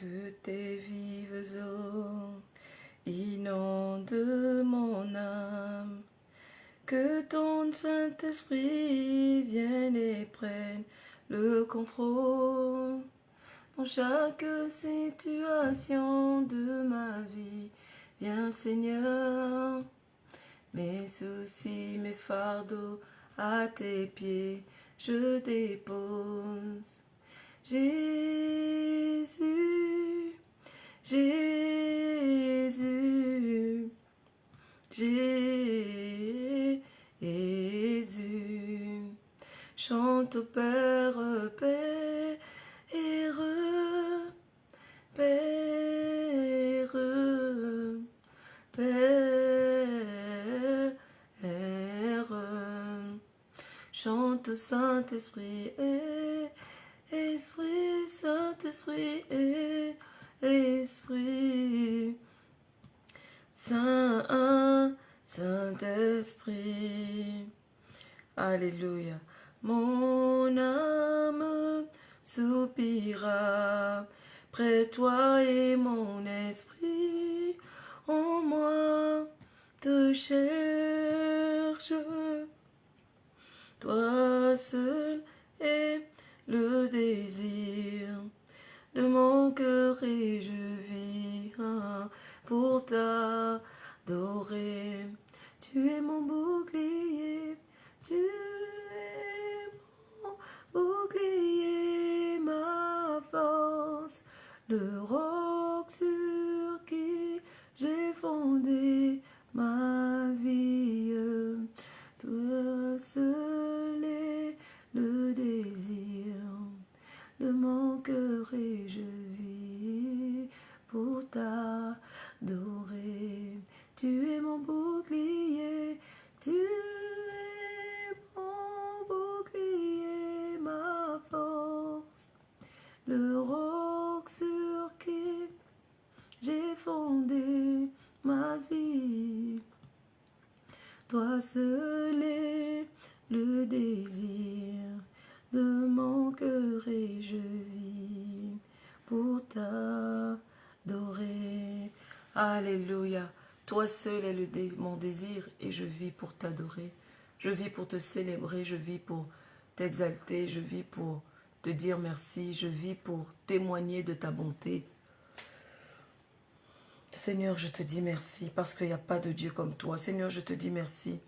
Que tes vives eaux inondent mon âme, que ton Saint-Esprit vienne et prenne le contrôle dans chaque situation de ma vie. Viens Seigneur, mes soucis, mes fardeaux à tes pieds, je dépose. Jésus, Jésus, Jésus, chante au Père, Père, Père, Père, chante au Saint-Esprit, Esprit, Saint-Esprit, Esprit, Saint-Esprit. Alléluia. Mon âme soupira près toi et mon esprit en moi te cherche. Toi seul est le désir de mon cœur et je vis pour t'adorer. Tu es mon bouclier, tu es mon bouclier, ma force, le roc sur qui j'ai fondé ma vie. Toi seul est le désir de mon cœur et je vis pour t'adorer. Tu es mon bouclier, tu es mon bouclier, ma force, le roc sur qui j'ai fondé ma vie. Toi seul est le désir de mon cœur et je vis pour t'adorer. Alléluia. Toi seul est mon désir et je vis pour t'adorer. Je vis pour te célébrer, je vis pour t'exalter, je vis pour te dire merci, je vis pour témoigner de ta bonté. Seigneur, je te dis merci parce qu'il n'y a pas de Dieu comme toi. Seigneur, je te dis merci.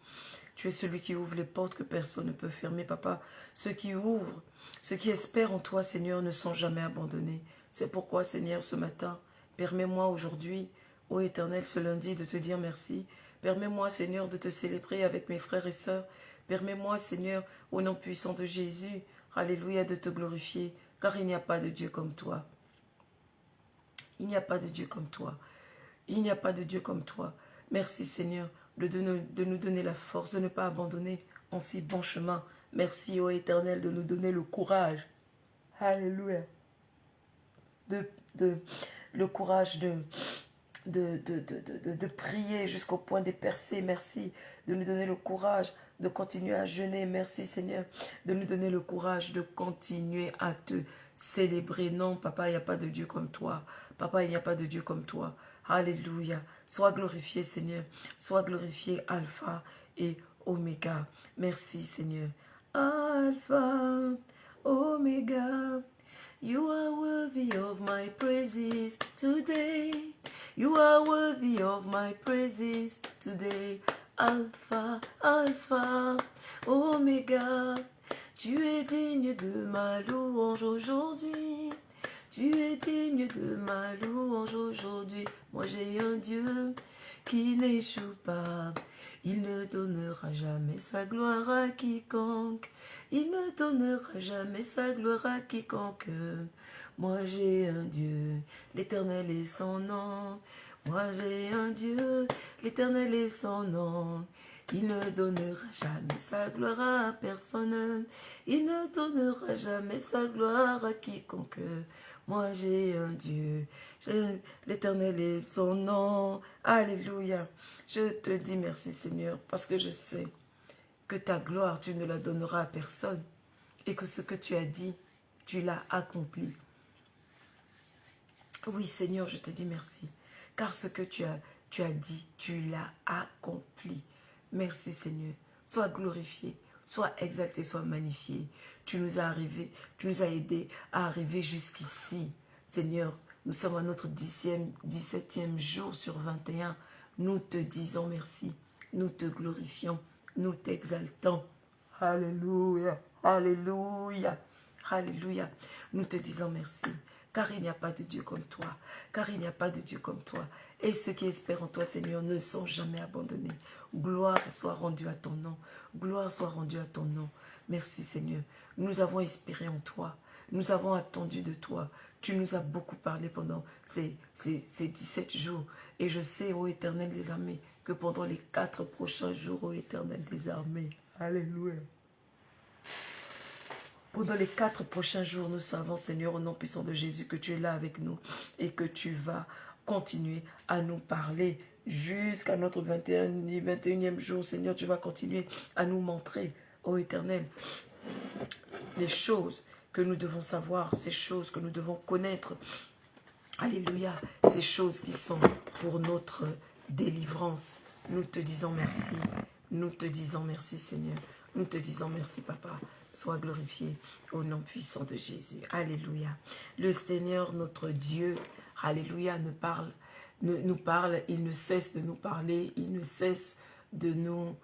Tu es celui qui ouvre les portes que personne ne peut fermer, Papa. Ceux qui ouvrent, ceux qui espèrent en toi, Seigneur, ne sont jamais abandonnés. C'est pourquoi, Seigneur, ce matin, permets-moi aujourd'hui, ô Éternel, ce lundi, de te dire merci. Permets-moi, Seigneur, de te célébrer avec mes frères et sœurs. Permets-moi, Seigneur, au nom puissant de Jésus, alléluia, de te glorifier, car il n'y a pas de Dieu comme toi. Il n'y a pas de Dieu comme toi. Il n'y a pas de Dieu comme toi. Merci Seigneur de nous donner la force, de ne pas abandonner en si bon chemin. Merci ô Éternel de nous donner le courage. Alléluia. Le courage de prier jusqu'au point de percer. Merci de nous donner le courage de continuer à jeûner. Merci Seigneur de nous donner le courage de continuer à te célébrer. Non, Papa, il n'y a pas de Dieu comme toi. Papa, il n'y a pas de Dieu comme toi. Alléluia. Sois glorifié, Seigneur. Sois glorifié, Alpha et Oméga. Merci, Seigneur. Alpha, Oméga. You are worthy of my praises today. You are worthy of my praises today. Alpha, Alpha, Oméga. Tu es digne de ma louange aujourd'hui. Tu es digne de ma louange aujourd'hui. Moi j'ai un Dieu qui n'échoue pas. Il ne donnera jamais sa gloire à quiconque. Il ne donnera jamais sa gloire à quiconque. Moi j'ai un Dieu, l'Éternel est son nom. Moi j'ai un Dieu, l'Éternel est son nom. Il ne donnera jamais sa gloire à personne. Il ne donnera jamais sa gloire à quiconque. Moi j'ai un Dieu, l'Éternel est son nom. Alléluia. Je te dis merci Seigneur, parce que je sais que ta gloire, tu ne la donneras à personne. Et que ce que tu as dit, tu l'as accompli. Oui, Seigneur, je te dis merci. Car ce que tu as dit, tu l'as accompli. Merci, Seigneur. Sois glorifié, sois exalté, sois magnifié. Tu nous as aidés à arriver jusqu'ici. Seigneur, nous sommes à notre 17e jour sur 21. Nous te disons merci. Nous te glorifions. Nous t'exaltons. Alléluia. Alléluia. Alléluia. Nous te disons merci. Car il n'y a pas de Dieu comme toi. Car il n'y a pas de Dieu comme toi. Et ceux qui espèrent en toi, Seigneur, ne sont jamais abandonnés. Gloire soit rendue à ton nom. Gloire soit rendue à ton nom. Merci, Seigneur. Nous avons espéré en toi. Nous avons attendu de toi. Tu nous as beaucoup parlé pendant ces 17 jours. Et je sais, ô Éternel des armées, que pendant les 4 prochains jours, ô Éternel des armées, alléluia. Pendant les 4 prochains jours, nous savons, Seigneur, au nom puissant de Jésus, que tu es là avec nous et que tu vas continuer à nous parler jusqu'à notre 21e jour. Seigneur, tu vas continuer à nous montrer, ô Éternel, les choses que nous devons savoir, ces choses que nous devons connaître. Alléluia, ces choses qui sont pour notre délivrance. Nous te disons merci. Nous te disons merci, Seigneur. Nous te disons merci, Papa. Sois glorifié au nom puissant de Jésus. Alléluia. Le Seigneur, notre Dieu, alléluia, nous parle, il ne cesse de nous parler, il ne cesse de nous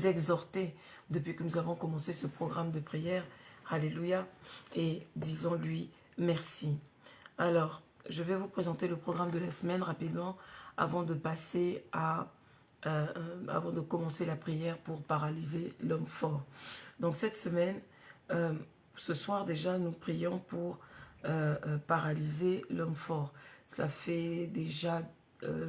exhorter depuis que nous avons commencé ce programme de prière. Alléluia. Et disons-lui merci. Alors, je vais vous présenter le programme de la semaine rapidement avant de passer à avant de commencer la prière pour paralyser l'homme fort. Donc cette semaine, ce soir déjà, nous prions pour paralyser l'homme fort. Ça fait déjà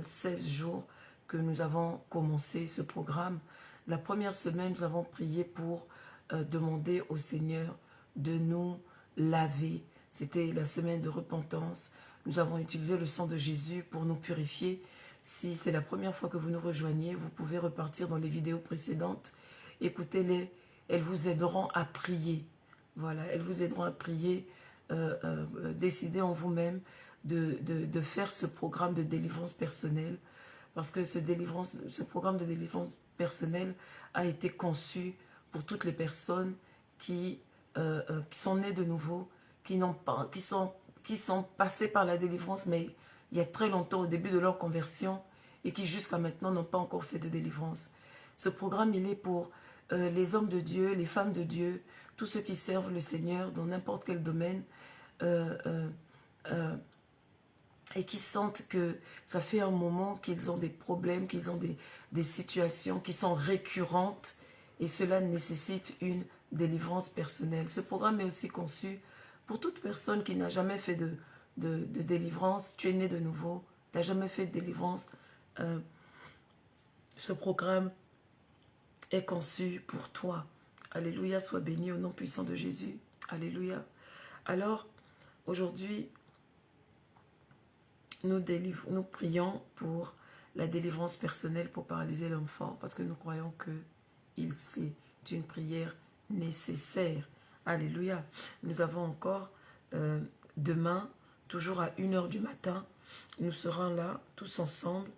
16 jours que nous avons commencé ce programme. La première semaine, nous avons prié pour demander au Seigneur de nous laver. C'était la semaine de repentance. Nous avons utilisé le sang de Jésus pour nous purifier. Si c'est la première fois que vous nous rejoignez, vous pouvez repartir dans les vidéos précédentes. Écoutez-les, elles vous aideront à prier. Voilà, elles vous aideront à prier. Décidez en vous-même de faire ce programme de délivrance personnelle. Parce que ce programme de délivrance personnelle a été conçu pour toutes les personnes qui sont nées de nouveau, qui sont passées par la délivrance, mais il y a très longtemps, au début de leur conversion, et qui jusqu'à maintenant n'ont pas encore fait de délivrance. Ce programme, il est pour les hommes de Dieu, les femmes de Dieu, tous ceux qui servent le Seigneur dans n'importe quel domaine, et qui sentent que ça fait un moment qu'ils ont des problèmes, qu'ils ont des situations qui sont récurrentes, et cela nécessite une délivrance personnelle. Ce programme est aussi conçu pour toute personne qui n'a jamais fait de délivrance. Tu es né de nouveau, tu n'as jamais fait de délivrance. Ce programme est conçu pour toi. Alléluia, sois béni au nom puissant de Jésus. Alléluia. Alors, aujourd'hui, nous prions pour la délivrance personnelle pour paralyser l'homme fort, parce que nous croyons que c'est une prière nécessaire. Alléluia. Nous avons encore demain, toujours à 1h du matin, nous serons là tous ensemble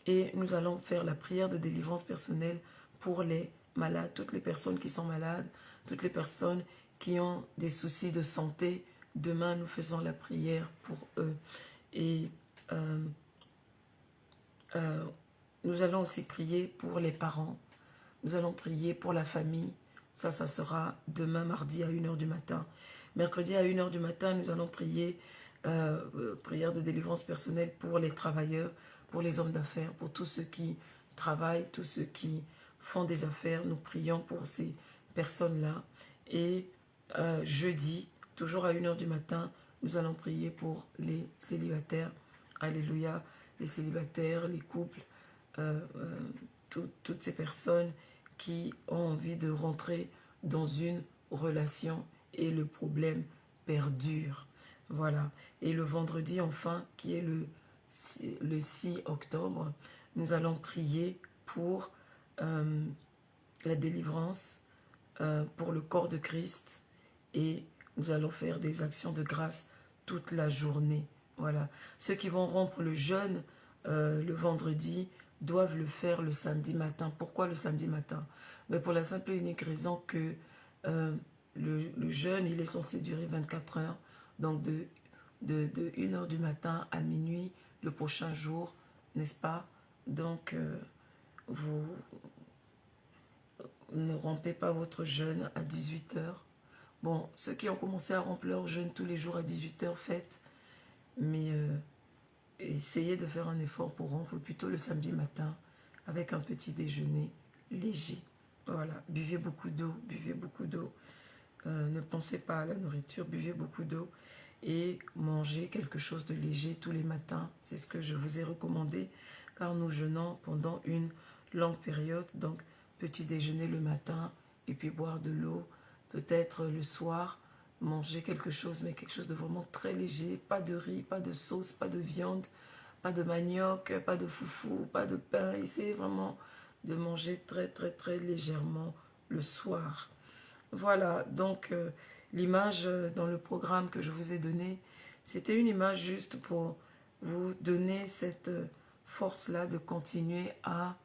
et nous allons faire la prière de délivrance personnelle pour les malades, toutes les personnes qui sont malades, toutes les personnes qui ont des soucis de santé. Demain, nous faisons la prière pour eux. Et nous allons aussi prier pour les parents. Nous allons prier pour la famille. Ça sera demain, mardi, à 1h du matin. Mercredi, à 1h du matin, nous allons prier, prière de délivrance personnelle pour les travailleurs, pour les hommes d'affaires, pour tous ceux qui travaillent, tous ceux qui font des affaires. Nous prions pour ces personnes-là. Et jeudi, toujours à 1h du matin, nous allons prier pour les célibataires. Alléluia. Les célibataires, les couples, toutes ces personnes qui ont envie de rentrer dans une relation et le problème perdure. Voilà. Et le vendredi, enfin, qui est le 6 octobre, nous allons prier pour la délivrance, pour le corps de Christ et Nous allons faire des actions de grâce toute la journée. Voilà. Ceux qui vont rompre le jeûne le vendredi doivent le faire le samedi matin. Pourquoi le samedi matin? Mais pour la simple et unique raison que le jeûne, il est censé durer 24 heures. Donc de 1 heure du matin à minuit, le prochain jour, n'est-ce pas? Donc vous ne rompez pas votre jeûne à 18 heures. Bon, ceux qui ont commencé à rompre leur jeûne tous les jours à 18 heures, faites. Mais essayez de faire un effort pour rompre plutôt le samedi matin avec un petit déjeuner léger. Voilà, buvez beaucoup d'eau, buvez beaucoup d'eau. Ne pensez pas à la nourriture, buvez beaucoup d'eau et mangez quelque chose de léger tous les matins. C'est ce que je vous ai recommandé car nous jeûnons pendant une longue période. Donc, petit déjeuner le matin et puis boire de l'eau. Peut-être le soir, manger quelque chose, mais quelque chose de vraiment très léger. Pas de riz, pas de sauce, pas de viande, pas de manioc, pas de foufou, pas de pain. Essayez vraiment de manger très, très, très légèrement le soir. Voilà, donc l'image dans le programme que je vous ai donné, c'était une image juste pour vous donner cette force-là de continuer à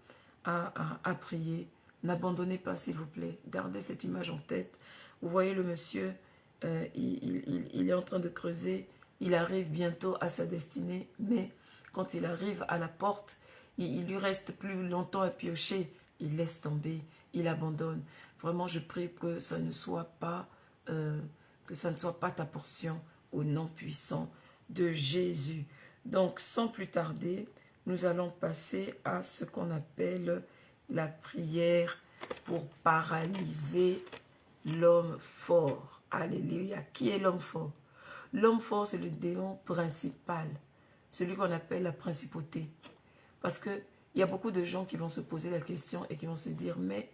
prier. N'abandonnez pas, s'il vous plaît. Gardez cette image en tête. Vous voyez le monsieur, il est en train de creuser. Il arrive bientôt à sa destinée, mais quand il arrive à la porte, il lui reste plus longtemps à piocher. Il laisse tomber, il abandonne. Vraiment, je prie que ça ne soit pas, ta portion au nom puissant de Jésus. Donc, sans plus tarder, nous allons passer à ce qu'on appelle la prière pour paralyser l'homme fort. Alléluia. Qui est l'homme fort? L'homme fort, c'est le démon principal, celui qu'on appelle la principauté. Parce qu'il y a beaucoup de gens qui vont se poser la question et qui vont se dire, mais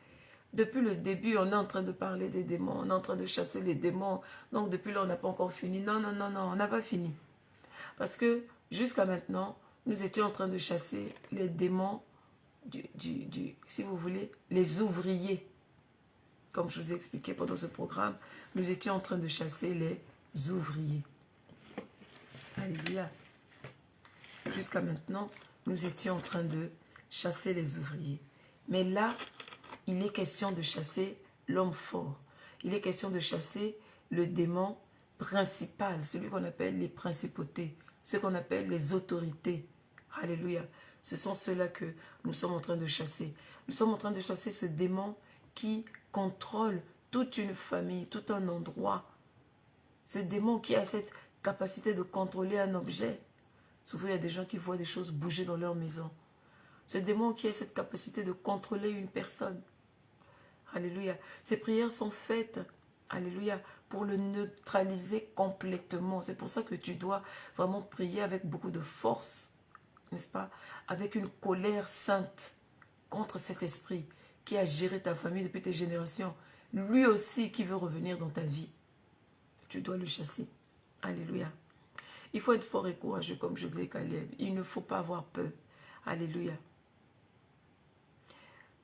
depuis le début, on est en train de parler des démons, on est en train de chasser les démons, donc depuis là, on n'a pas encore fini. Non, non, non, non, on n'a pas fini. Parce que jusqu'à maintenant, nous étions en train de chasser les démons, si vous voulez, les ouvriers. Comme je vous ai expliqué pendant ce programme, nous étions en train de chasser les ouvriers. Alléluia. Jusqu'à maintenant, nous étions en train de chasser les ouvriers. Mais là, il est question de chasser l'homme fort. Il est question de chasser le démon principal, celui qu'on appelle les principautés, ce qu'on appelle les autorités. Alléluia. Ce sont ceux-là que nous sommes en train de chasser. Nous sommes en train de chasser ce démon qui contrôle toute une famille, tout un endroit. Ce démon qui a cette capacité de contrôler un objet. Souvent, il y a des gens qui voient des choses bouger dans leur maison. Ce démon qui a cette capacité de contrôler une personne. Alléluia. Ces prières sont faites, alléluia, pour le neutraliser complètement. C'est pour ça que tu dois vraiment prier avec beaucoup de force, n'est-ce pas? Avec une colère sainte contre cet esprit qui a géré ta famille depuis tes générations. Lui aussi qui veut revenir dans ta vie. Tu dois le chasser. Alléluia. Il faut être fort et courageux comme Josué et Caleb. Il ne faut pas avoir peur. Alléluia.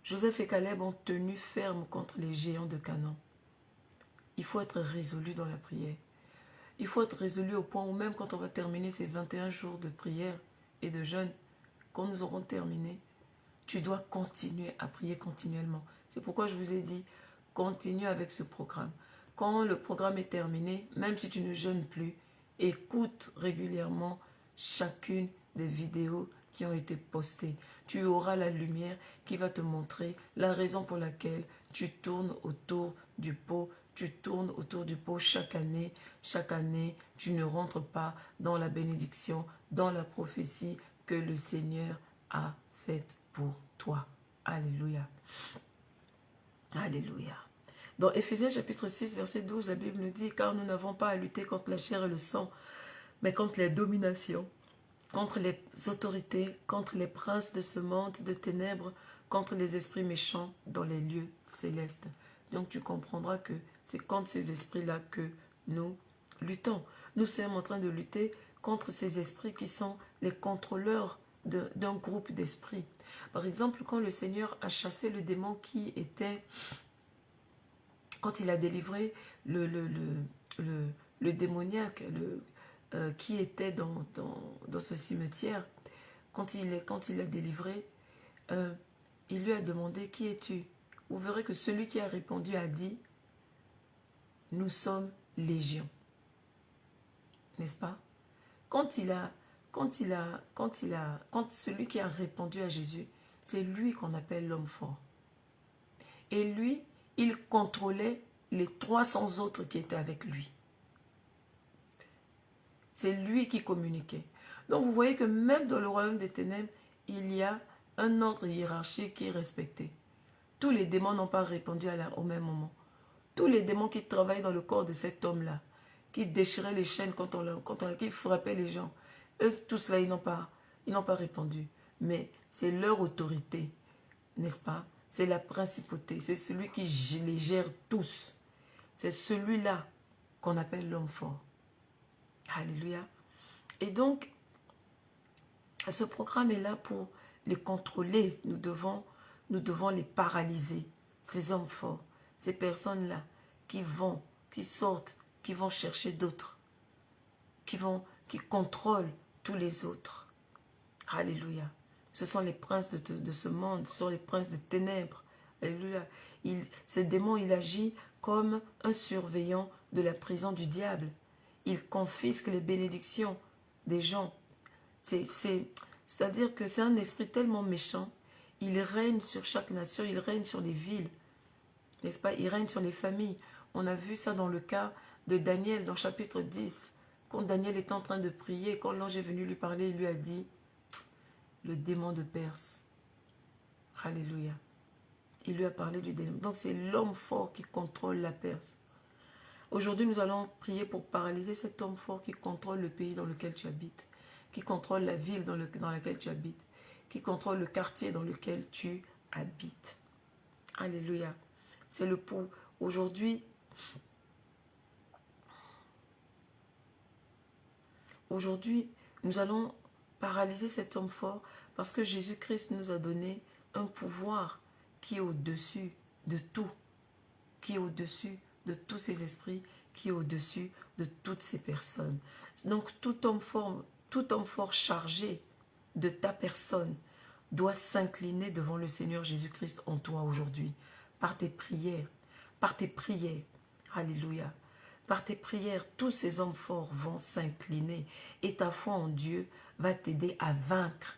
Joseph et Caleb ont tenu ferme contre les géants de Canaan. Il faut être résolu dans la prière. Il faut être résolu au point où même quand on va terminer ces 21 jours de prière et de jeûne, quand nous aurons terminé, tu dois continuer à prier continuellement. C'est pourquoi je vous ai dit, continue avec ce programme. Quand le programme est terminé, même si tu ne jeûnes plus, écoute régulièrement chacune des vidéos qui ont été postées. Tu auras la lumière qui va te montrer la raison pour laquelle tu tournes autour du pot. Tu tournes autour du pot chaque année. Chaque année, tu ne rentres pas dans la bénédiction, dans la prophétie que le Seigneur a faite pour toi. Alléluia. Alléluia. Dans Éphésiens chapitre 6, verset 12, la Bible nous dit « Car nous n'avons pas à lutter contre la chair et le sang, mais contre les dominations, contre les autorités, contre les princes de ce monde de ténèbres, contre les esprits méchants dans les lieux célestes. » Donc tu comprendras que c'est contre ces esprits-là que nous luttons. Nous sommes en train de lutter contre ces esprits qui sont les contrôleurs d'un groupe d'esprits. Par exemple, quand le Seigneur a chassé le démon qui était... Quand il a délivré le démoniaque qui était dans ce cimetière, quand il l'a délivré, il lui a demandé, qui es-tu? Vous verrez que celui qui a répondu a dit, nous sommes légion. N'est-ce pas? Quand celui qui a répondu à Jésus, c'est lui qu'on appelle l'homme fort. Et lui, il contrôlait les 300 autres qui étaient avec lui. C'est lui qui communiquait. Donc vous voyez que même dans le royaume des ténèbres, il y a un ordre hiérarchique qui est respecté. Tous les démons n'ont pas répondu au même moment. Tous les démons qui travaillent dans le corps de cet homme-là, qui déchiraient les chaînes qui frappaient les gens, eux, tous là, ils n'ont pas répondu. Mais c'est leur autorité, n'est-ce pas? C'est la principauté, c'est celui qui les gère tous. C'est celui-là qu'on appelle l'homme fort. Alléluia. Et donc, ce programme est là pour les contrôler. Nous devons les paralyser. Ces hommes forts, ces personnes-là qui sortent, qui vont chercher d'autres, qui contrôlent tous les autres. Alléluia. Ce sont les princes de ce monde, ce sont les princes des ténèbres. Alléluia. Ce démon, il agit comme un surveillant de la prison du diable. Il confisque les bénédictions des gens. C'est-à-dire que c'est un esprit tellement méchant. Il règne sur chaque nation, il règne sur les villes. N'est-ce pas? Il règne sur les familles. On a vu ça dans le cas de Daniel, dans chapitre 10. Quand Daniel était en train de prier, quand l'ange est venu lui parler, il lui a dit, le démon de Perse. Alléluia. Il lui a parlé du démon. Donc c'est l'homme fort qui contrôle la Perse. Aujourd'hui, nous allons prier pour paralyser cet homme fort qui contrôle le pays dans lequel tu habites, qui contrôle la ville dans laquelle tu habites, qui contrôle le quartier dans lequel tu habites. Alléluia. C'est le pour. Aujourd'hui, nous allons paralyser cet homme fort parce que Jésus-Christ nous a donné un pouvoir qui est au-dessus de tout, qui est au-dessus de tous ces esprits, qui est au-dessus de toutes ces personnes. Donc tout homme fort chargé de ta personne doit s'incliner devant le Seigneur Jésus-Christ en toi aujourd'hui, par tes prières, alléluia, par tes prières, tous ces hommes forts vont s'incliner et ta foi en Dieu va t'aider à vaincre,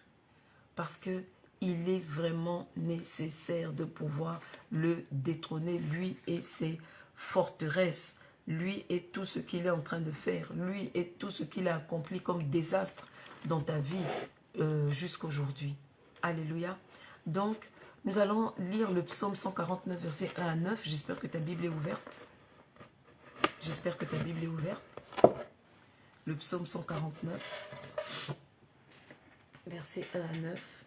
parce que il est vraiment nécessaire de pouvoir le détrôner, lui et ses forteresses, lui et tout ce qu'il est en train de faire, lui et tout ce qu'il a accompli comme désastre dans ta vie jusqu'aujourd'hui. Alléluia. Donc, nous allons lire le psaume 149, versets 1 à 9. J'espère que ta Bible est ouverte. J'espère que ta Bible est ouverte. Le psaume 149, versets 1 à 9.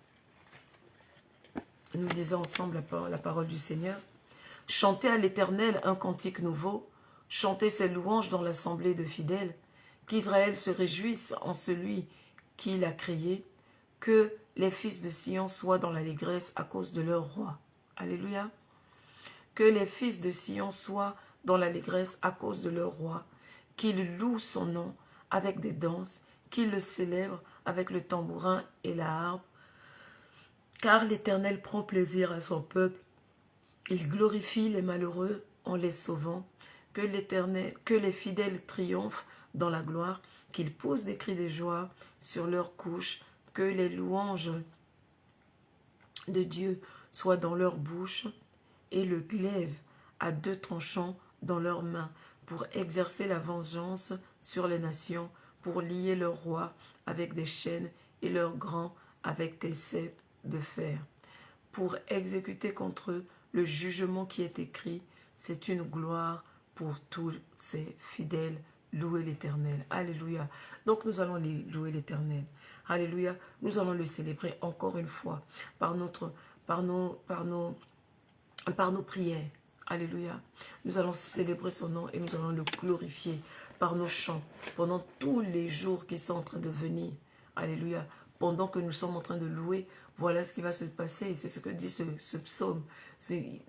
Nous lisons ensemble la parole du Seigneur. Chantez à l'Éternel un cantique nouveau. Chantez ses louanges dans l'assemblée de fidèles. Qu'Israël se réjouisse en celui qui l'a créé. Que les fils de Sion soient dans l'allégresse à cause de leur roi. Alléluia. Que les fils de Sion soient dans l'allégresse à cause de leur roi. Qu'ils louent son nom avec des danses. Qu'ils le célèbrent avec le tambourin et la harpe. Car l'Éternel prend plaisir à son peuple. Il glorifie les malheureux en les sauvant. Que les fidèles triomphent dans la gloire. Qu'ils poussent des cris de joie sur leurs couches. Que les louanges de Dieu soient dans leur bouche et le glaive à 2 tranchants dans leurs mains pour exercer la vengeance sur les nations, pour lier leurs rois avec des chaînes et leurs grands avec des ceps de fer, pour exécuter contre eux le jugement qui est écrit. C'est une gloire pour tous ces fidèles. Louer l'Éternel. Alléluia. Donc nous allons louer l'Éternel. Alléluia. Nous allons le célébrer encore une fois par nos prières. Alléluia. Nous allons célébrer son nom et nous allons le glorifier par nos chants pendant tous les jours qui sont en train de venir. Alléluia. Pendant que nous sommes en train de louer, voilà ce qui va se passer. C'est ce que dit ce psaume.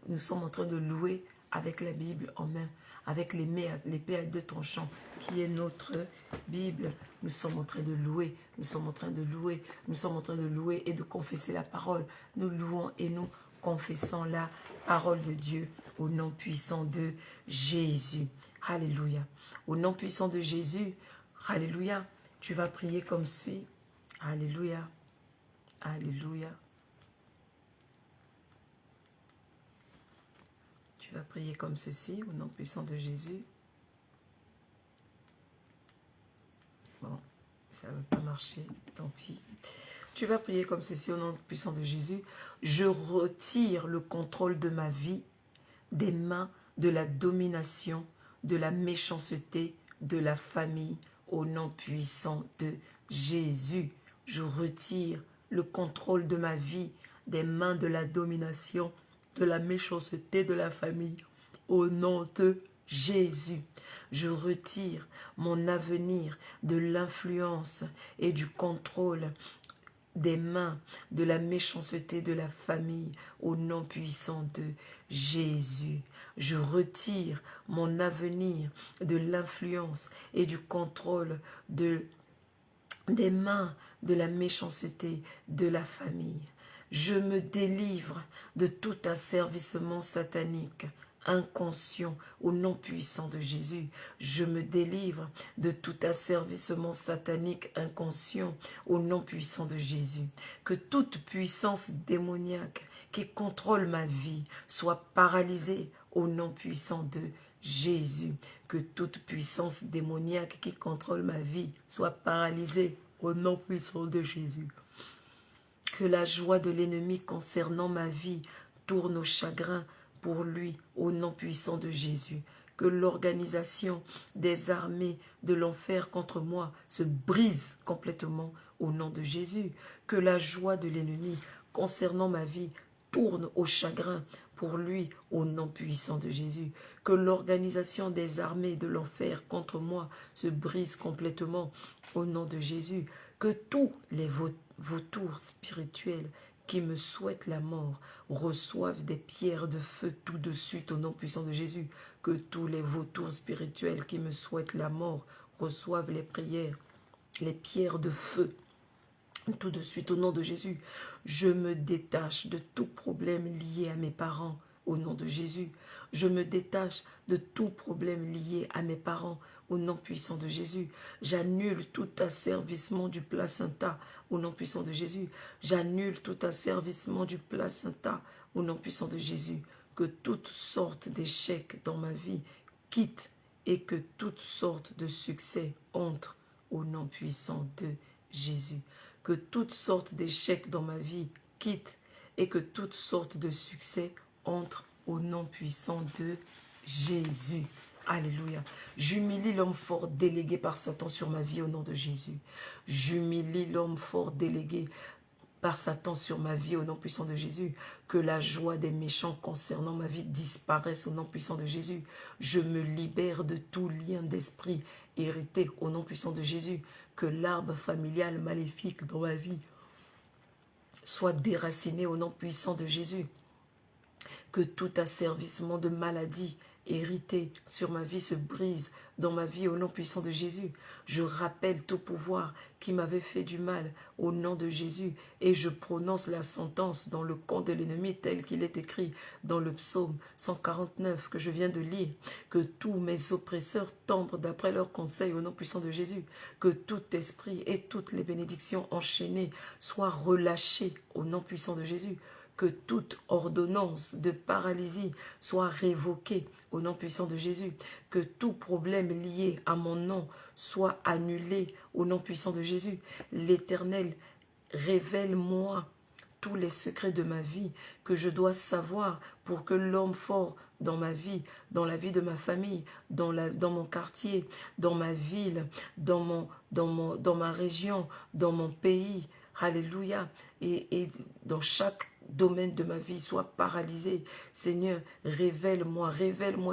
Nous sommes en train de louer avec la Bible en main, avec l'épée à deux tranchants, qui est notre Bible. Nous sommes en train de louer, nous sommes en train de louer, nous sommes en train de louer et de confesser la parole. Nous louons et nous confessons la parole de Dieu au nom puissant de Jésus. Alléluia. Au nom puissant de Jésus, alléluia, tu vas prier comme suit. Alléluia. Alléluia. Tu vas prier comme ceci, au nom puissant de Jésus. Bon, ça ne veut pas marcher, tant pis. Tu vas prier comme ceci, au nom puissant de Jésus. Je retire le contrôle de ma vie des mains de la domination, de la méchanceté, de la famille, au nom puissant de Jésus. Je retire le contrôle de ma vie des mains de la domination, de la méchanceté, de la famille, au nom de Jésus. Je retire mon avenir de l'influence et du contrôle des mains de la méchanceté de la famille, au nom puissant de Jésus. Je retire mon avenir de l'influence et du contrôle des mains de la méchanceté de la famille. Je me délivre de tout asservissement satanique inconscient au nom puissant de Jésus. Je me délivre de tout asservissement satanique inconscient au nom puissant de Jésus. Que toute puissance démoniaque qui contrôle ma vie soit paralysée au nom puissant de Jésus. Que toute puissance démoniaque qui contrôle ma vie soit paralysée au nom puissant de Jésus. Que la joie de l'ennemi concernant ma vie tourne au chagrin pour lui, au nom puissant de Jésus. Que l'organisation des armées de l'enfer contre moi se brise complètement au nom de Jésus. Que la joie de l'ennemi concernant ma vie tourne au chagrin pour lui, au nom puissant de Jésus. Que l'organisation des armées de l'enfer contre moi se brise complètement au nom de Jésus. Que tous les vautours spirituels qui me souhaitent la mort reçoivent des pierres de feu tout de suite au nom puissant de Jésus. Que tous les vautours spirituels qui me souhaitent la mort reçoivent les pierres de feu tout de suite au nom de Jésus. Je me détache de tout problème lié à mes parents au nom de Jésus. Je me détache de tout problème lié à mes parents au nom puissant de Jésus. J'annule tout asservissement du placenta au nom puissant de Jésus. J'annule tout asservissement du placenta au nom puissant de Jésus. Que toutes sortes d'échecs dans ma vie quittent et que toutes sortes de succès entrent au nom puissant de Jésus. Que toutes sortes d'échecs dans ma vie quittent et que toutes sortes de succès entrent au nom puissant de Jésus. Alléluia. J'humilie l'homme fort délégué par Satan sur ma vie au nom de Jésus. J'humilie l'homme fort délégué par Satan sur ma vie au nom puissant de Jésus. Que la joie des méchants concernant ma vie disparaisse au nom puissant de Jésus. Je me libère de tout lien d'esprit hérité au nom puissant de Jésus. Que l'arbre familial maléfique dans ma vie soit déraciné au nom puissant de Jésus. Que tout asservissement de maladie hérité sur ma vie se brise dans ma vie au nom puissant de Jésus. Je rappelle tout pouvoir qui m'avait fait du mal au nom de Jésus et je prononce la sentence dans le camp de l'ennemi tel qu'il est écrit dans le psaume 149 que je viens de lire. Que tous mes oppresseurs tombent d'après leurs conseils au nom puissant de Jésus. Que tout esprit et toutes les bénédictions enchaînées soient relâchées au nom puissant de Jésus. Que toute ordonnance de paralysie soit révoquée au nom puissant de Jésus. Que tout problème lié à mon nom soit annulé au nom puissant de Jésus. L'Éternel, révèle-moi tous les secrets de ma vie que je dois savoir pour que l'homme fort dans ma vie, dans la vie de ma famille, dans mon quartier, dans ma ville, dans ma région, dans mon pays, alléluia, et dans chaque domaine de ma vie soit paralysé. Seigneur, révèle-moi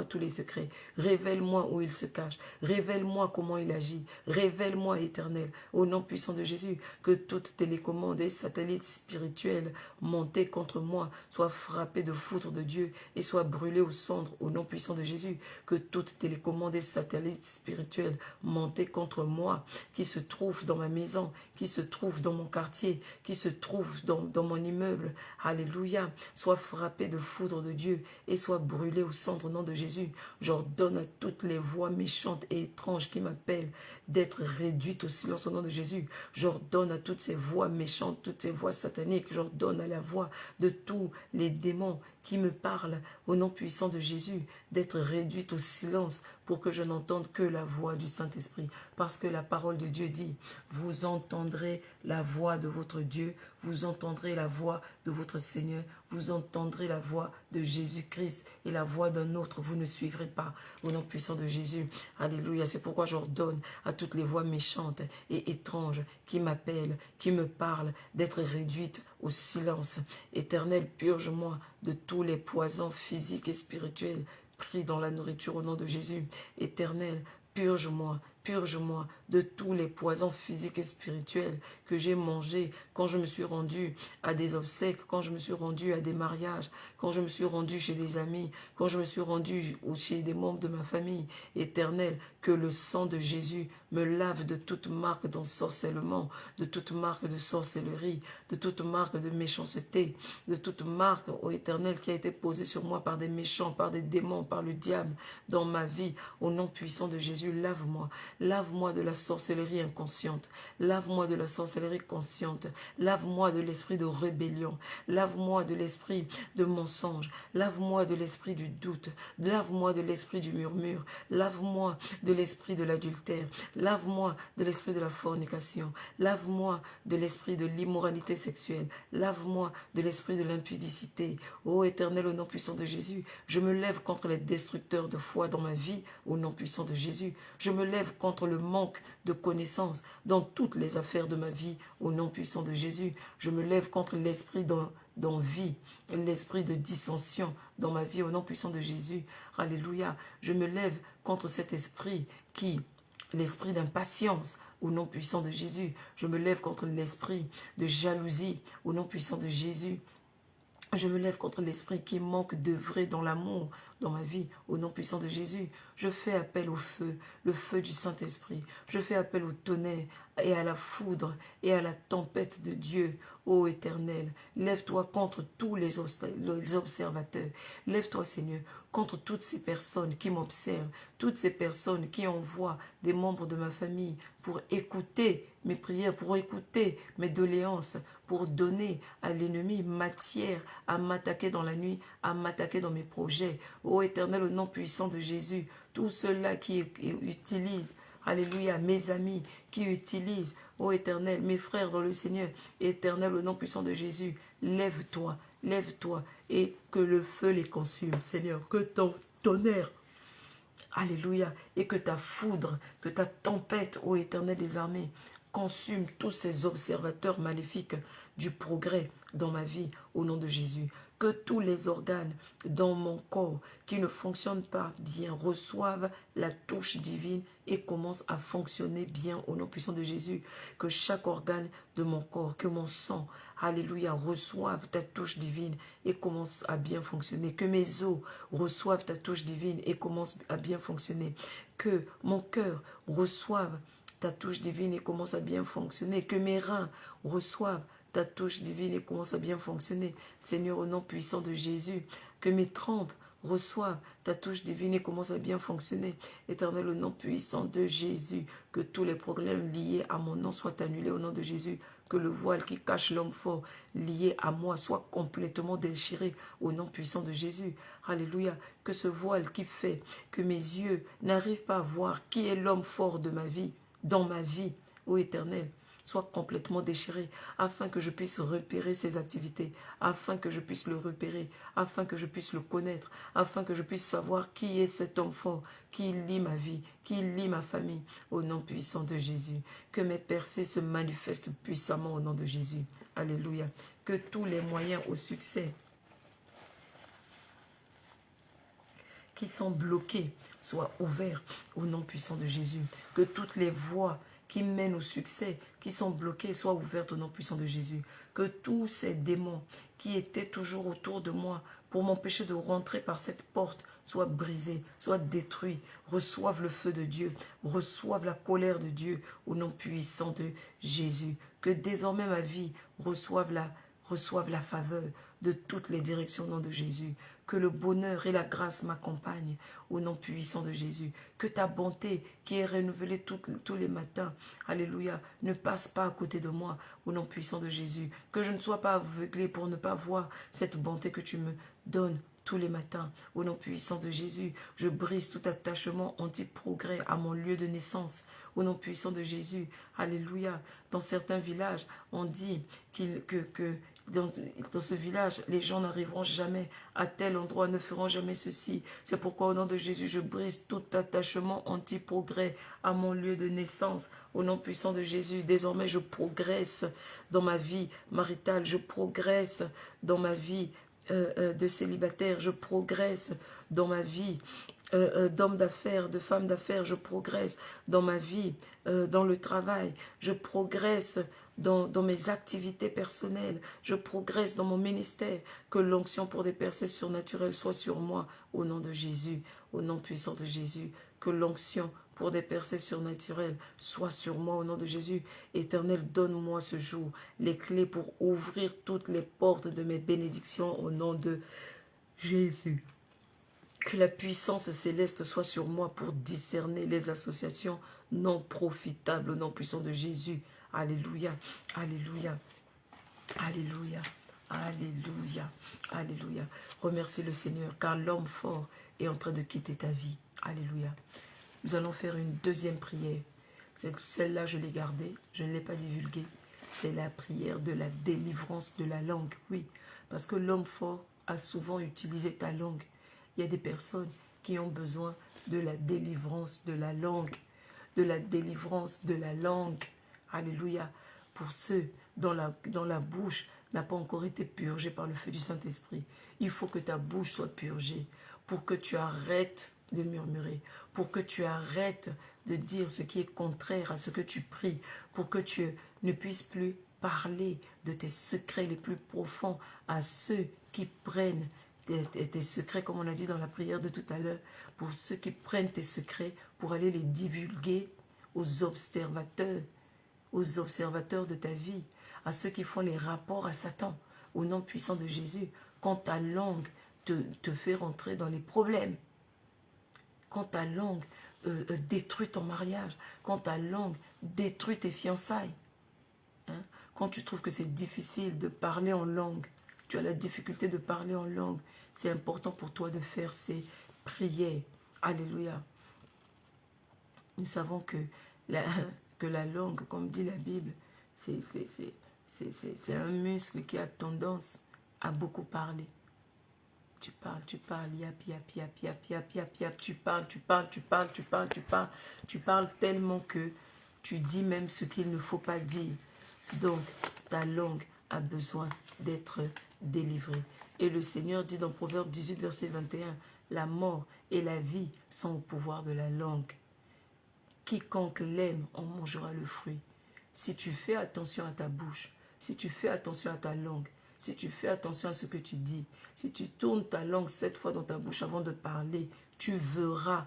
tous les secrets. Révèle-moi où il se cache. Révèle-moi comment il agit. Révèle-moi, Éternel, au nom puissant de Jésus, que toute télécommande et satellite spirituel monté contre moi soit frappé de foudre de Dieu et soit brûlé aux cendres au nom puissant de Jésus. Que toute télécommande et satellite spirituel monté contre moi, qui se trouve dans ma maison, qui se trouve dans mon quartier, qui se trouve dans mon immeuble, alléluia, soit frappé de foudre de Dieu et soit brûlé au centre au nom de Jésus. J'ordonne à toutes les voix méchantes et étranges qui m'appellent d'être réduites au silence au nom de Jésus. J'ordonne à toutes ces voix méchantes, toutes ces voix sataniques, j'ordonne à la voix de tous les démons qui me parlent au nom puissant de Jésus d'être réduite au silence pour que je n'entende que la voix du Saint-Esprit. Parce que la parole de Dieu dit, vous entendrez la voix de votre Dieu, vous entendrez la voix de votre Seigneur, vous entendrez la voix de Jésus-Christ et la voix d'un autre, vous ne suivrez pas au nom puissant de Jésus. Alléluia, c'est pourquoi j'ordonne à toutes les voix méchantes et étranges qui m'appellent, qui me parlent, d'être réduites au silence. Éternel, purge-moi de tous les poisons physiques et spirituels pris dans la nourriture au nom de Jésus. Éternel, purge-moi, purge-moi de tous les poisons physiques et spirituels que j'ai mangés quand je me suis rendu à des obsèques, quand je me suis rendu à des mariages, quand je me suis rendu chez des amis, quand je me suis rendu chez des membres de ma famille. Éternel, que le sang de Jésus me lave de toute marque d'ensorcellement, de toute marque de sorcellerie, de toute marque de méchanceté, de toute marque, ô Éternel, qui a été posée sur moi par des méchants, par des démons, par le diable dans ma vie. Au nom puissant de Jésus, lave-moi. Lave-moi de la sorcellerie inconsciente. Lave-moi de la sorcellerie consciente. Lave-moi de l'esprit de rébellion. Lave-moi de l'esprit de mensonge. Lave-moi de l'esprit du doute. Lave-moi de l'esprit du murmure. Lave-moi de l'esprit de l'adultère. Lave-moi de l'esprit de la fornication. Lave-moi de l'esprit de l'immoralité sexuelle. Lave-moi de l'esprit de l'impudicité. Ô Éternel, au nom puissant de Jésus, je me lève contre les destructeurs de foi dans ma vie, au nom puissant de Jésus. Je me lève contre le manque de connaissances dans toutes les affaires de ma vie, au nom puissant de Jésus. Je me lève contre l'esprit d'envie, l'esprit de dissension dans ma vie, au nom puissant de Jésus. Alléluia. Je me lève contre cet esprit l'esprit d'impatience, au nom puissant de Jésus. Je me lève contre l'esprit de jalousie, au nom puissant de Jésus. Je me lève contre l'esprit qui manque d'œuvrer dans l'amour dans ma vie, au nom puissant de Jésus. Je fais appel au feu, le feu du Saint-Esprit. Je fais appel au tonnerre et à la foudre et à la tempête de Dieu. Ô Éternel, lève-toi contre tous les observateurs. Lève-toi, Seigneur, contre toutes ces personnes qui m'observent, toutes ces personnes qui envoient des membres de ma famille pour écouter mes prières, pour écouter mes doléances, pour donner à l'ennemi matière à m'attaquer dans la nuit, à m'attaquer dans mes projets. Ô Éternel, au nom puissant de Jésus, tous ceux-là qui utilisent, alléluia, mes amis, qui utilisent, ô Éternel, mes frères dans le Seigneur, Éternel, au nom puissant de Jésus, lève-toi, lève-toi, et que le feu les consume, Seigneur, que ton tonnerre, alléluia, et que ta foudre, que ta tempête, ô Éternel des armées, consume tous ces observateurs maléfiques du progrès dans ma vie, au nom de Jésus. Que tous les organes dans mon corps qui ne fonctionnent pas bien reçoivent la touche divine et commencent à fonctionner bien au nom puissant de Jésus. Que chaque organe de mon corps, que mon sang, alléluia, reçoive ta touche divine et commence à bien fonctionner. Que mes os reçoivent ta touche divine et commencent à bien fonctionner. Que mon cœur reçoive ta touche divine et commence à bien fonctionner. Que mes reins reçoivent ta touche divine et commence à bien fonctionner. Seigneur, au nom puissant de Jésus, que mes trempes reçoivent ta touche divine et commence à bien fonctionner. Éternel, au nom puissant de Jésus, que tous les problèmes liés à mon nom soient annulés au nom de Jésus. Que le voile qui cache l'homme fort lié à moi soit complètement déchiré au nom puissant de Jésus. Alléluia. Que ce voile qui fait que mes yeux n'arrivent pas à voir qui est l'homme fort de ma vie, dans ma vie, ô Éternel. soit complètement déchiré, afin que je puisse repérer ses activités, afin que je puisse le repérer, afin que je puisse le connaître, afin que je puisse savoir qui est cet homme fort, qui lie ma vie, qui lie ma famille, au nom puissant de Jésus. Que mes percées se manifestent puissamment au nom de Jésus. Alléluia. Que tous les moyens au succès qui sont bloqués soient ouverts au nom puissant de Jésus. Que toutes les voies qui mènent au succès, qui sont bloquées, soient ouvertes au nom puissant de Jésus. Que tous ces démons qui étaient toujours autour de moi pour m'empêcher de rentrer par cette porte soient brisés, soient détruits, reçoivent le feu de Dieu, reçoivent la colère de Dieu au nom puissant de Jésus. Que désormais ma vie reçoive la faveur de toutes les directions au nom de Jésus. Que le bonheur et la grâce m'accompagnent au nom puissant de Jésus. Que ta bonté qui est renouvelée tous les matins, alléluia, ne passe pas à côté de moi au nom puissant de Jésus. Que je ne sois pas aveuglé pour ne pas voir cette bonté que tu me donnes tous les matins. Au nom puissant de Jésus, je brise tout attachement anti-progrès à mon lieu de naissance. Au nom puissant de Jésus, alléluia. Dans certains villages, on dit que dans ce village, les gens n'arriveront jamais à tel endroit, ne feront jamais ceci. C'est pourquoi au nom de Jésus, je brise tout attachement anti-progrès à mon lieu de naissance. Au nom puissant de Jésus, désormais je progresse dans ma vie maritale, je progresse dans ma vie de célibataire, je progresse dans ma vie d'homme d'affaires, de femme d'affaires, je progresse dans ma vie, dans le travail, je progresse dans mes activités personnelles, je progresse dans mon ministère, que l'onction pour des percées surnaturelles soit sur moi, au nom de Jésus, au nom puissant de Jésus, que l'onction pour des percées surnaturelles soit sur moi, au nom de Jésus. Éternel, donne-moi ce jour les clés pour ouvrir toutes les portes de mes bénédictions, au nom de Jésus. Que la puissance céleste soit sur moi pour discerner les associations non profitables au nom puissant de Jésus. Alléluia, alléluia, alléluia, alléluia, alléluia. Remercie le Seigneur car l'homme fort est en train de quitter ta vie. Alléluia. Nous allons faire une deuxième prière. Celle-là, je l'ai gardée, je ne l'ai pas divulguée. C'est la prière de la délivrance de la langue. Oui, parce que l'homme fort a souvent utilisé ta langue. Il y a des personnes qui ont besoin de la délivrance de la langue, de la délivrance de la langue. Alléluia. Pour ceux dont la bouche n'a pas encore été purgée par le feu du Saint-Esprit, il faut que ta bouche soit purgée pour que tu arrêtes de murmurer, pour que tu arrêtes de dire ce qui est contraire à ce que tu pries, pour que tu ne puisses plus parler de tes secrets les plus profonds à ceux qui prennent tes secrets, comme on a dit dans la prière de tout à l'heure, pour ceux qui prennent tes secrets pour aller les divulguer aux observateurs de ta vie, à ceux qui font les rapports à Satan, au nom puissant de Jésus. Quand ta langue te fait rentrer dans les problèmes, quand ta langue détruit ton mariage, quand ta langue détruit tes fiançailles, hein, quand tu trouves que c'est difficile de parler en langue, tu as la difficulté de parler en langue, c'est important pour toi de faire ces prières. Alléluia. Nous savons que la langue, comme dit la Bible, c'est un muscle qui a tendance à beaucoup parler. Tu parles, yap, yap, yap, yap, yap, yap, yap, tu parles tellement que tu dis même ce qu'il ne faut pas dire. Donc, ta langue a besoin d'être délivrée. Et le Seigneur dit dans Proverbe 18, verset 21, la mort et la vie sont au pouvoir de la langue. Quiconque l'aime en mangera le fruit. Si tu fais attention à ta bouche, si tu fais attention à ta langue, si tu fais attention à ce que tu dis, si tu tournes ta langue 7 fois dans ta bouche avant de parler, tu verras,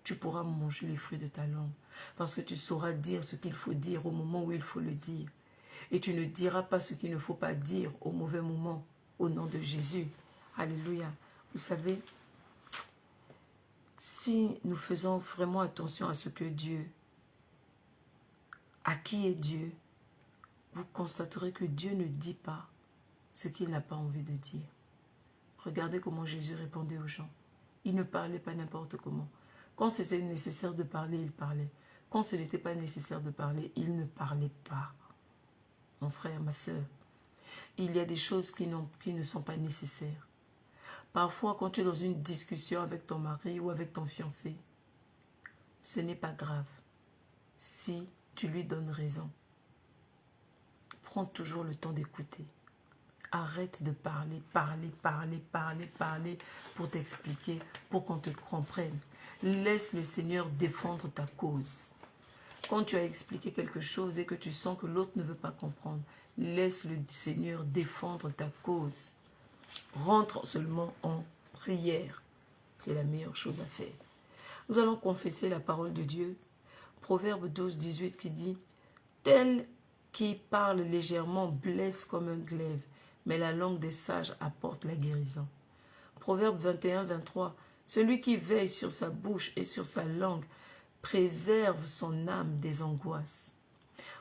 tu pourras manger les fruits de ta langue. Parce que tu sauras dire ce qu'il faut dire au moment où il faut le dire. Et tu ne diras pas ce qu'il ne faut pas dire au mauvais moment, au nom de Jésus. Alléluia. Vous savez, si nous faisons vraiment attention à ce que Dieu, à qui est Dieu, vous constaterez que Dieu ne dit pas ce qu'il n'a pas envie de dire. Regardez comment Jésus répondait aux gens. Il ne parlait pas n'importe comment. Quand c'était nécessaire de parler, il parlait. Quand ce n'était pas nécessaire de parler, il ne parlait pas. Mon frère, ma soeur, il y a des choses qui ne sont pas nécessaires. Parfois, quand tu es dans une discussion avec ton mari ou avec ton fiancé, ce n'est pas grave si tu lui donnes raison. Prends toujours le temps d'écouter. Arrête de parler pour t'expliquer, pour qu'on te comprenne. Laisse le Seigneur défendre ta cause. Quand tu as expliqué quelque chose et que tu sens que l'autre ne veut pas comprendre, laisse le Seigneur défendre ta cause. Rentre seulement en prière. C'est la meilleure chose à faire. Nous allons confesser la parole de Dieu. Proverbe 12, 18 qui dit « Tel qui parle légèrement blesse comme un glaive, mais la langue des sages apporte la guérison. » Proverbe 21, 23 « Celui qui veille sur sa bouche et sur sa langue préserve son âme des angoisses. »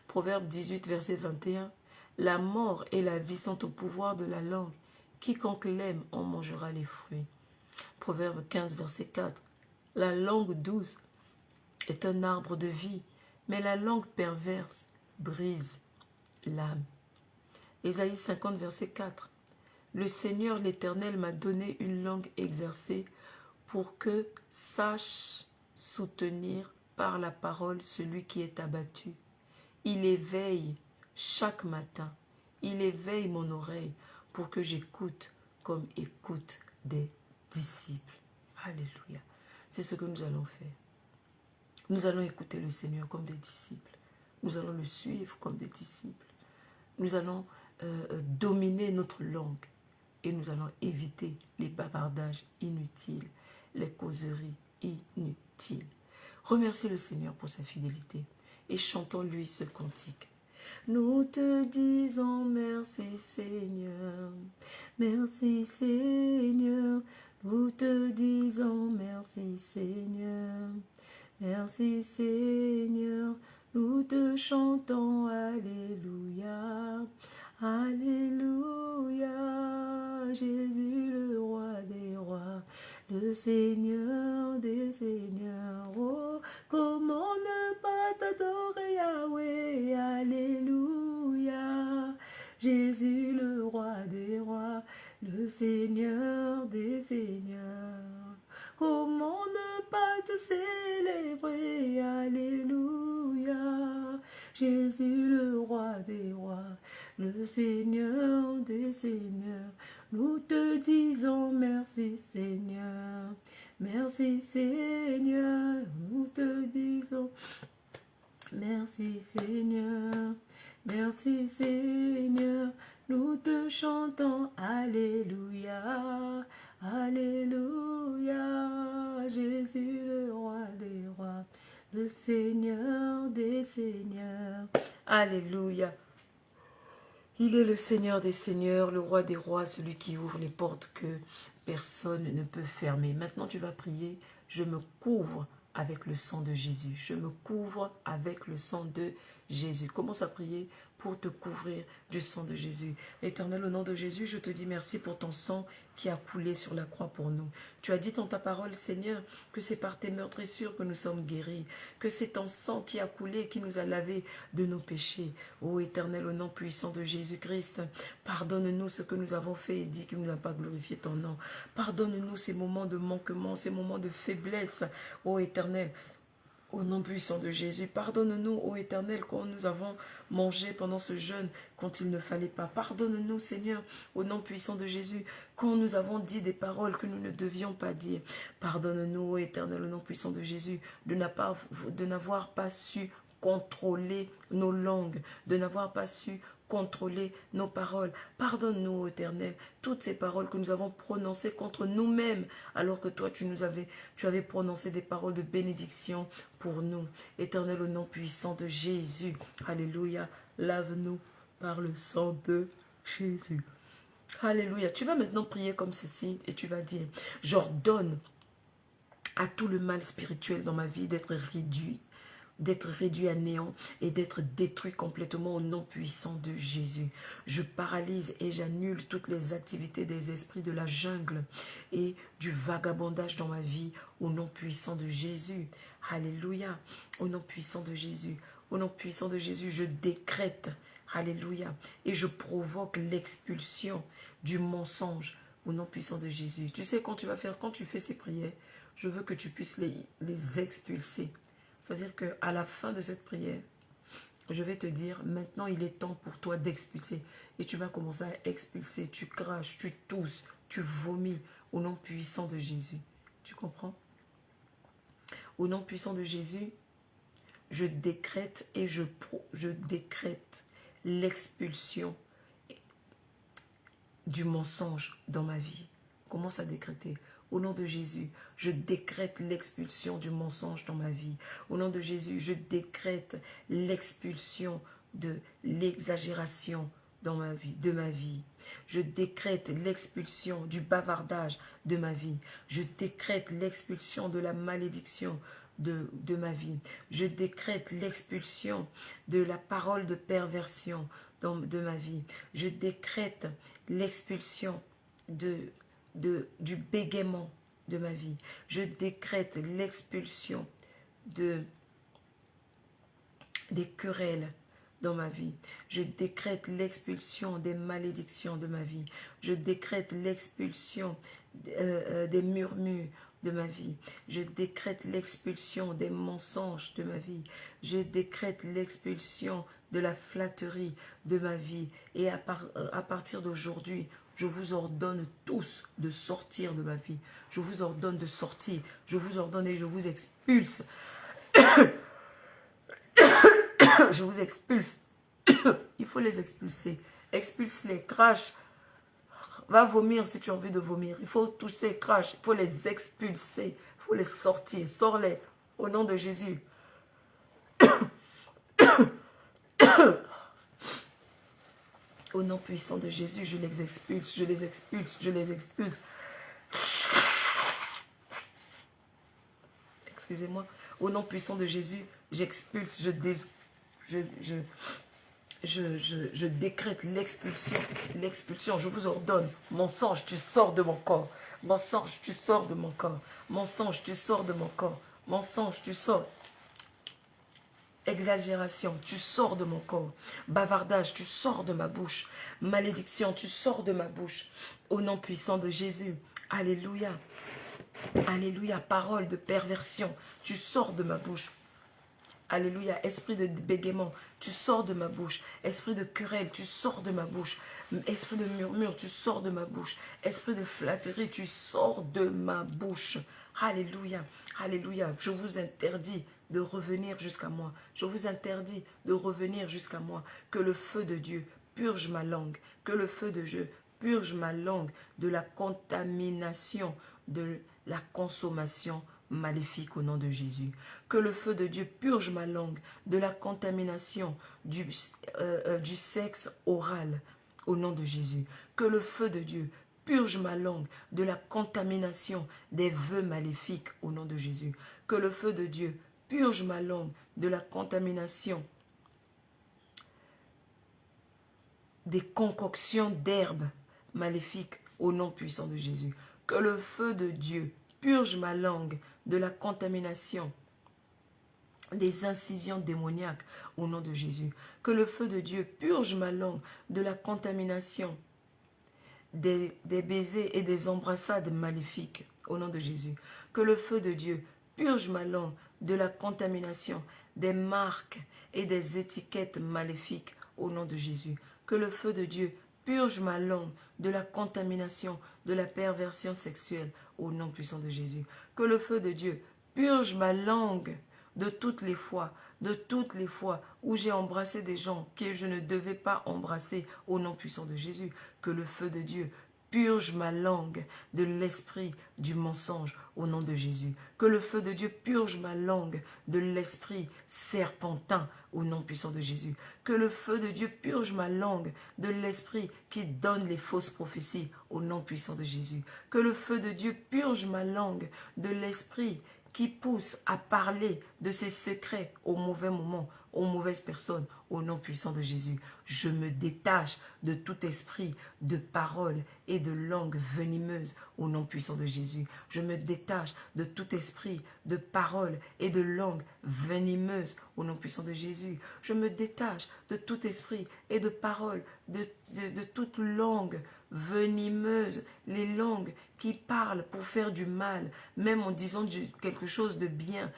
Proverbe 18, verset 21 « La mort et la vie sont au pouvoir de la langue. Quiconque l'aime en mangera les fruits. » Proverbe 15, verset 4 « La langue douce est un arbre de vie, mais la langue perverse brise l'âme. » Ésaïe 50, verset 4 « Le Seigneur l'Éternel m'a donné une langue exercée pour que sache soutenir par la parole celui qui est abattu. Il éveille chaque matin, il éveille mon oreille pour que j'écoute comme écoute des disciples. » Alléluia. C'est ce que nous allons faire. Nous allons écouter le Seigneur comme des disciples. Nous allons le suivre comme des disciples. Nous allons dominer notre langue et nous allons éviter les bavardages inutiles, les causeries inutiles. Remercie le Seigneur pour sa fidélité et chantons-lui ce cantique. Nous te disons merci Seigneur, merci Seigneur, nous te disons merci Seigneur, merci Seigneur, nous te chantons Alléluia, Alléluia, Jésus le roi des rois, le Seigneur des seigneurs. Oh, comment ne pas t'adorer Yahweh, Alléluia, Jésus le roi des rois, le Seigneur des seigneurs. Comment ne pas te célébrer, Alléluia, Jésus le roi des rois, le Seigneur des seigneurs. Nous te disons merci Seigneur, merci Seigneur, nous te disons merci Seigneur, merci Seigneur, nous te chantons Alléluia, Alléluia, Jésus le roi des rois, le Seigneur des seigneurs. Alléluia. Il est le Seigneur des seigneurs, le roi des rois, celui qui ouvre les portes que personne ne peut fermer. Maintenant tu vas prier, je me couvre avec le sang de Jésus. Je me couvre avec le sang de Jésus. Commence à prier pour te couvrir du sang de Jésus. Éternel, au nom de Jésus, je te dis merci pour ton sang qui a coulé sur la croix pour nous. Tu as dit dans ta parole, Seigneur, que c'est par tes meurtrissures que nous sommes guéris, que c'est ton sang qui a coulé, qui nous a lavés de nos péchés. Ô Éternel, au nom puissant de Jésus-Christ, pardonne-nous ce que nous avons fait et dit que nous n'avons pas glorifié ton nom. Pardonne-nous ces moments de manquement, ces moments de faiblesse, ô Éternel. Au nom puissant de Jésus, pardonne-nous, ô Éternel, quand nous avons mangé pendant ce jeûne, quand il ne fallait pas. Pardonne-nous, Seigneur, au nom puissant de Jésus, quand nous avons dit des paroles que nous ne devions pas dire. Pardonne-nous, ô Éternel, au nom puissant de Jésus, de n'avoir pas su contrôler nos langues, de n'avoir pas su contrôler nos paroles. Pardonne-nous, ô Éternel, toutes ces paroles que nous avons prononcées contre nous-mêmes, alors que toi, tu avais prononcé des paroles de bénédiction pour nous. Éternel, au nom puissant de Jésus, alléluia, lave-nous par le sang de Jésus. Alléluia. Tu vas maintenant prier comme ceci et tu vas dire, j'ordonne à tout le mal spirituel dans ma vie d'être réduit à néant et d'être détruit complètement au nom puissant de Jésus. Je paralyse et j'annule toutes les activités des esprits de la jungle et du vagabondage dans ma vie au nom puissant de Jésus. Alléluia. Au nom puissant de Jésus. Au nom puissant de Jésus, je décrète. Alléluia. Et je provoque l'expulsion du mensonge. Au nom puissant de Jésus. Tu sais, quand tu fais ces prières, je veux que tu puisses les expulser. C'est-à-dire qu'à la fin de cette prière, je vais te dire, maintenant il est temps pour toi d'expulser. Et tu vas commencer à expulser. Tu craches, tu tousses, tu vomis au nom puissant de Jésus. Tu comprends? Au nom puissant de Jésus, je décrète et je décrète l'expulsion du mensonge dans ma vie. Commence à décréter. Au nom de Jésus, je décrète l'expulsion du mensonge dans ma vie. Au nom de Jésus, je décrète l'expulsion de l'exagération dans ma vie, de ma vie. Je décrète l'expulsion du bavardage de ma vie. Je décrète l'expulsion de la malédiction de ma vie. Je décrète l'expulsion de la parole de perversion de ma vie. Je décrète l'expulsion du bégaiement de ma vie. Je décrète l'expulsion des querelles dans ma vie. Je décrète l'expulsion des malédictions de ma vie. Je décrète l'expulsion des murmures de ma vie. Je décrète l'expulsion des mensonges de ma vie. Je décrète l'expulsion de la flatterie de ma vie. Et à partir d'aujourd'hui, je vous ordonne tous de sortir de ma vie. Je vous ordonne de sortir. Je vous ordonne et je vous expulse. Je vous expulse. Il faut les expulser. Expulse-les, crache. Va vomir si tu as envie de vomir. Il faut tousser, crache. Il faut les expulser. Il faut les sortir. Sors-les au nom de Jésus. Au nom puissant de Jésus, je les expulse, je les expulse, je les expulse. Excusez-moi. Au nom puissant de Jésus, j'expulse, je décrète l'expulsion. L'expulsion, je vous ordonne. Mensonge, tu sors de mon corps. Mensonge, tu sors de mon corps. Mensonge, tu sors de mon corps. Mensonge, tu sors. Exagération, tu sors de mon corps. Bavardage, tu sors de ma bouche. Malédiction, tu sors de ma bouche. Au nom puissant de Jésus. Alléluia. Alléluia. Parole de perversion, tu sors de ma bouche. Alléluia. Esprit de bégaiement, tu sors de ma bouche. Esprit de querelle, tu sors de ma bouche. Esprit de murmure, tu sors de ma bouche. Esprit de flatterie, tu sors de ma bouche. Alléluia. Alléluia. Je vous interdis de revenir jusqu'à moi. Je vous interdis de revenir jusqu'à moi. Que le feu de Dieu purge ma langue. Que le feu de Dieu purge ma langue de la contamination, de la consommation maléfique au nom de Jésus. Que le feu de Dieu purge ma langue de la contamination du sexe oral au nom de Jésus. Que le feu de Dieu purge ma langue de la contamination des vœux maléfiques au nom de Jésus. Que le feu de Dieu purge ma langue de la contamination des concoctions d'herbes maléfiques au nom puissant de Jésus. Que le feu de Dieu purge ma langue de la contamination des incisions démoniaques au nom de Jésus. Que le feu de Dieu purge ma langue de la contamination des baisers et des embrassades maléfiques au nom de Jésus. Que le feu de Dieu purge ma langue de la contamination des marques et des étiquettes maléfiques au nom de Jésus. Que le feu de Dieu purge ma langue de la contamination de la perversion sexuelle au nom puissant de Jésus. Que le feu de Dieu purge ma langue de toutes les fois où j'ai embrassé des gens que je ne devais pas embrasser au nom puissant de Jésus. Que le feu de Dieu purge ma langue de l'esprit du mensonge au nom de Jésus. Que le feu de Dieu purge ma langue de l'esprit serpentin au nom puissant de Jésus. Que le feu de Dieu purge ma langue de l'esprit qui donne les fausses prophéties au nom puissant de Jésus. Que le feu de Dieu purge ma langue de l'esprit qui pousse à parler de ses secrets au mauvais moment, aux mauvaises personnes, au nom puissant de Jésus. Je me détache de tout esprit de parole et de langue venimeuse au nom puissant de Jésus. Je me détache de tout esprit de parole et de langue venimeuse au nom puissant de Jésus. Je me détache de tout esprit et de parole, de toute langue venimeuse, les langues qui parlent pour faire du mal, même en disant quelque chose de bien.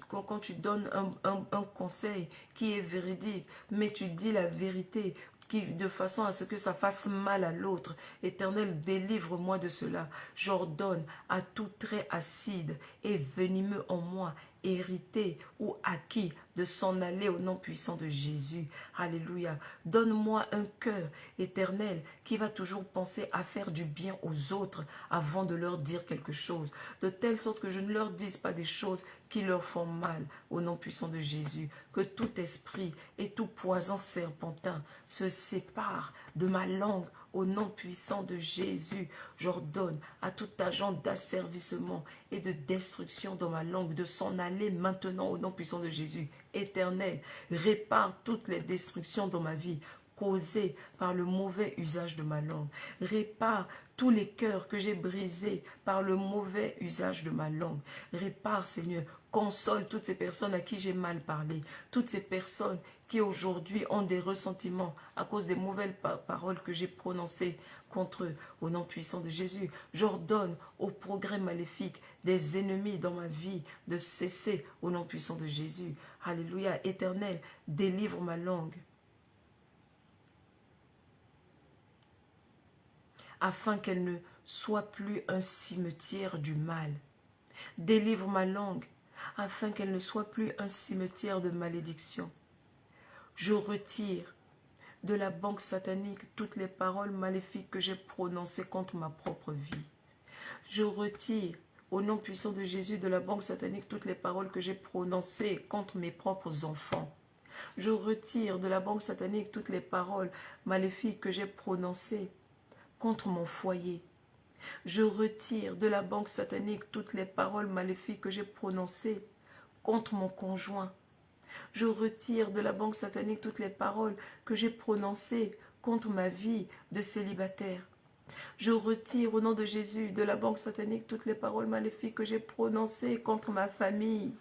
Quand tu donnes un conseil qui est véridique, mais tu dis la vérité, de façon à ce que ça fasse mal à l'autre. Éternel, délivre-moi de cela. J'ordonne à tout trait acide et venimeux en moi, hérité ou acquis, de s'en aller au nom puissant de Jésus. Alléluia. Donne-moi un cœur éternel qui va toujours penser à faire du bien aux autres avant de leur dire quelque chose, de telle sorte que je ne leur dise pas des choses qui leur font mal au nom puissant de Jésus. Que tout esprit et tout poison serpentin se sépare de ma langue au nom puissant de Jésus. J'ordonne à tout agent d'asservissement et de destruction dans ma langue de s'en aller maintenant au nom puissant de Jésus. Éternel, répare toutes les destructions dans ma vie causées par le mauvais usage de ma langue. Répare tous les cœurs que j'ai brisés par le mauvais usage de ma langue. Répare, Seigneur, console toutes ces personnes à qui j'ai mal parlé, toutes ces personnes qui aujourd'hui ont des ressentiments à cause des mauvaises paroles que j'ai prononcées contre eux. Au nom puissant de Jésus, j'ordonne au progrès maléfique des ennemis dans ma vie de cesser au nom puissant de Jésus. Alléluia. Éternel, délivre ma langue afin qu'elle ne soit plus un cimetière du mal. Délivre ma langue afin qu'elle ne soit plus un cimetière de malédiction. Je retire de la banque satanique toutes les paroles maléfiques que j'ai prononcées contre ma propre vie. Je retire, au nom puissant de Jésus, de la banque satanique toutes les paroles que j'ai prononcées contre mes propres enfants. Je retire de la banque satanique toutes les paroles maléfiques que j'ai prononcées contre mon foyer. Je retire de la banque satanique toutes les paroles maléfiques que j'ai prononcées contre mon conjoint. Je retire de la banque satanique toutes les paroles que j'ai prononcées contre ma vie de célibataire. Je retire au nom de Jésus de la banque satanique toutes les paroles maléfiques que j'ai prononcées contre ma famille.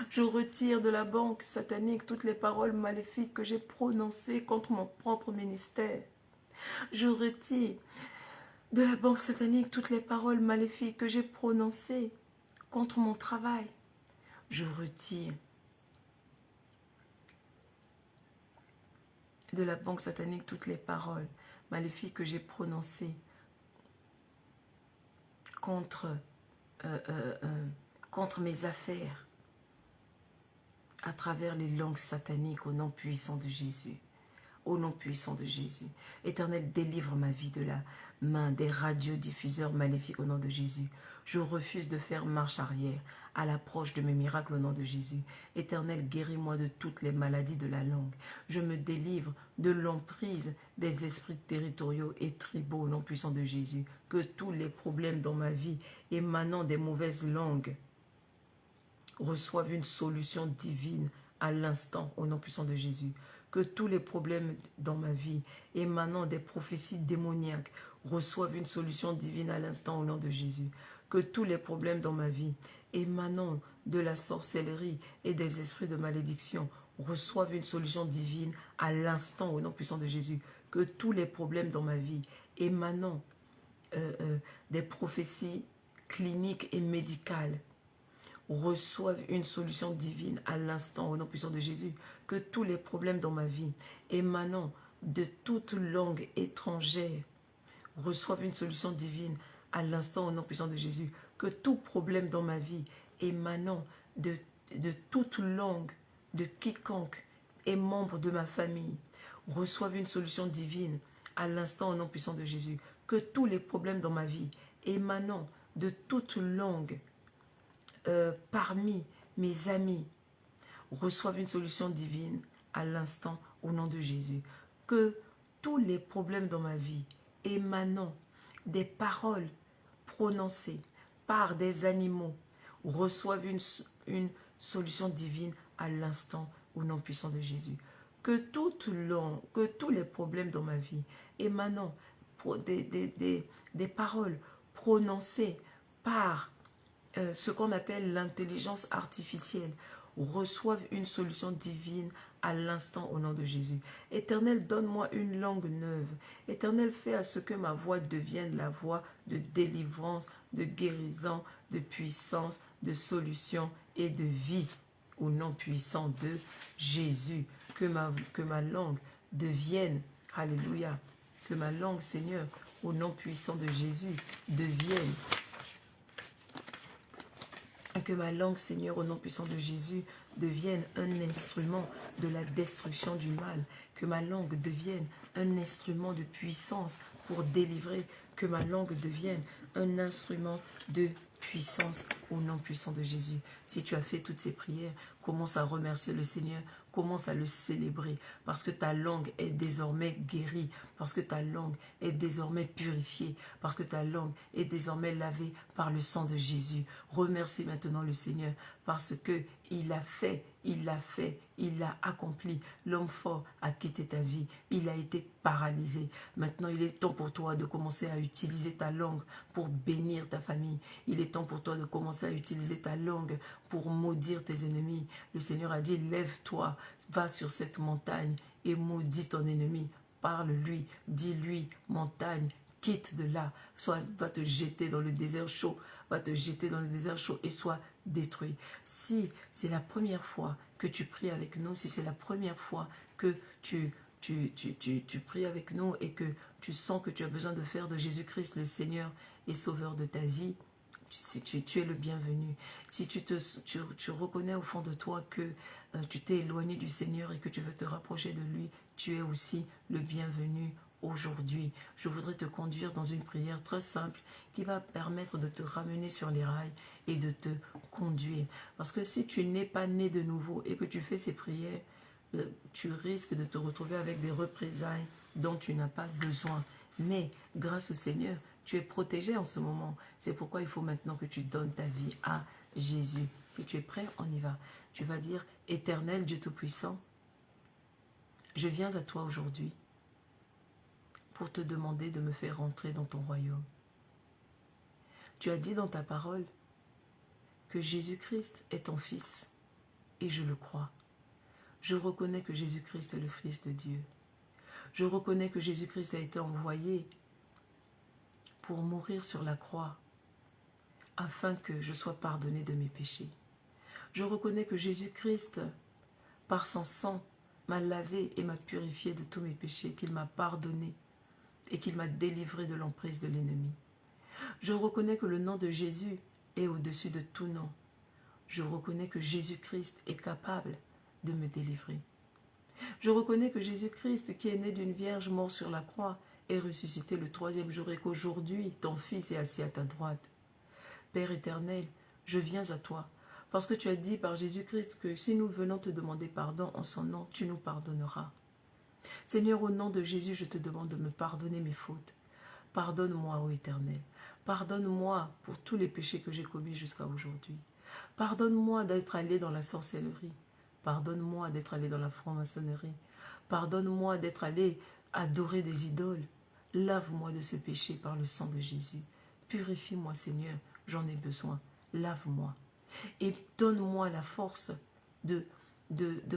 Je retire de la banque satanique toutes les paroles maléfiques que j'ai prononcées contre mon propre ministère. Je retire de la banque satanique toutes les paroles maléfiques que j'ai prononcées contre mon travail. Je retire de la banque satanique toutes les paroles maléfiques que j'ai prononcées contre mes affaires à travers les langues sataniques au nom puissant de Jésus. Au nom puissant de Jésus. Éternel, délivre ma vie de la main des radiodiffuseurs maléfiques au nom de Jésus. Je refuse de faire marche arrière à l'approche de mes miracles au nom de Jésus. Éternel, guéris-moi de toutes les maladies de la langue. Je me délivre de l'emprise des esprits territoriaux et tribaux au nom puissant de Jésus. Que tous les problèmes dans ma vie émanant des mauvaises langues reçoivent une solution divine à l'instant au nom puissant de Jésus. Que tous les problèmes dans ma vie émanant des prophéties démoniaques reçoivent une solution divine à l'instant au nom de Jésus. Que tous les problèmes dans ma vie émanant de la sorcellerie et des esprits de malédiction reçoivent une solution divine à l'instant au nom puissant de Jésus. Que tous les problèmes dans ma vie émanant des prophéties cliniques et médicales reçoivent une solution divine à l'instant au nom puissant de Jésus. Que tous les problèmes dans ma vie émanant de toute langue étrangère reçoivent une solution divine à l'instant au nom puissant de Jésus. Que tout problème dans ma vie émanant de toute langue de quiconque est membre de ma famille reçoivent une solution divine à l'instant au nom puissant de Jésus. Que tous les problèmes dans ma vie émanant de toute langue parmi mes amis reçoivent une solution divine à l'instant au nom de Jésus. Que tous les problèmes dans ma vie émanant des paroles prononcées par des animaux reçoivent une solution divine à l'instant au nom puissant de Jésus. Que tous les problèmes dans ma vie émanant des paroles prononcées par ce qu'on appelle l'intelligence artificielle reçoivent une solution divine à l'instant au nom de Jésus. Éternel, donne-moi une langue neuve. Éternel, fais à ce que ma voix devienne la voix de délivrance, de guérison, de puissance, de solution et de vie au nom puissant de Jésus. Que ma langue devienne, alléluia, que ma langue, Seigneur, au nom puissant de Jésus, devienne. Que ma langue, Seigneur, au nom puissant de Jésus, devienne un instrument de la destruction du mal. Que ma langue devienne un instrument de puissance pour délivrer. Que ma langue devienne un instrument de puissance au nom puissant de Jésus. Si tu as fait toutes ces prières, commence à remercier le Seigneur, commence à le célébrer, parce que ta langue est désormais guérie, parce que ta langue est désormais purifiée, parce que ta langue est désormais lavée par le sang de Jésus. Remercie maintenant le Seigneur, parce que il a fait, il l'a fait, il l'a accompli. L'homme fort a quitté ta vie, il a été paralysé. Maintenant, il est temps pour toi de commencer à utiliser ta langue pour bénir ta famille. Il est temps pour toi de commencer à utiliser ta langue pour maudire tes ennemis. Le Seigneur a dit, lève-toi, va sur cette montagne et maudis ton ennemi. Parle-lui, dis-lui, montagne, quitte de là, soit va te jeter dans le désert chaud, va te jeter dans le désert chaud et sois détruit. Si c'est la première fois que tu pries avec nous, si c'est la première fois que tu pries avec nous et que tu sens que tu as besoin de faire de Jésus-Christ le Seigneur et Sauveur de ta vie, tu es le bienvenu. Si tu reconnais au fond de toi que tu t'es éloigné du Seigneur et que tu veux te rapprocher de lui, tu es aussi le bienvenu aujourd'hui. Je voudrais te conduire dans une prière très simple qui va permettre de te ramener sur les rails et de te conduire. Parce que si tu n'es pas né de nouveau et que tu fais ces prières, tu risques de te retrouver avec des représailles dont tu n'as pas besoin. Mais grâce au Seigneur, tu es protégé en ce moment. C'est pourquoi il faut maintenant que tu donnes ta vie à Jésus. Si tu es prêt, on y va. Tu vas dire, Éternel Dieu Tout-Puissant, je viens à toi aujourd'hui pour te demander de me faire rentrer dans ton royaume. Tu as dit dans ta parole que Jésus-Christ est ton Fils, et je le crois. Je reconnais que Jésus-Christ est le Fils de Dieu. Je reconnais que Jésus-Christ a été envoyé pour mourir sur la croix, afin que je sois pardonné de mes péchés. Je reconnais que Jésus-Christ, par son sang, m'a lavé et m'a purifié de tous mes péchés, qu'il m'a pardonné et qu'il m'a délivré de l'emprise de l'ennemi. Je reconnais que le nom de Jésus est au-dessus de tout nom. Je reconnais que Jésus-Christ est capable de me délivrer. Je reconnais que Jésus-Christ, qui est né d'une vierge, mort sur la croix, est ressuscité le troisième jour et qu'aujourd'hui, ton Fils est assis à ta droite. Père éternel, je viens à toi, parce que tu as dit par Jésus-Christ que si nous venons te demander pardon en son nom, tu nous pardonneras. Seigneur, au nom de Jésus, je te demande de me pardonner mes fautes. Pardonne-moi, ô Éternel. Pardonne-moi pour tous les péchés que j'ai commis jusqu'à aujourd'hui. Pardonne-moi d'être allé dans la sorcellerie. Pardonne-moi d'être allé dans la franc-maçonnerie. Pardonne-moi d'être allé adorer des idoles. Lave-moi de ce péché par le sang de Jésus. Purifie-moi, Seigneur, j'en ai besoin. Lave-moi. Et donne-moi la force de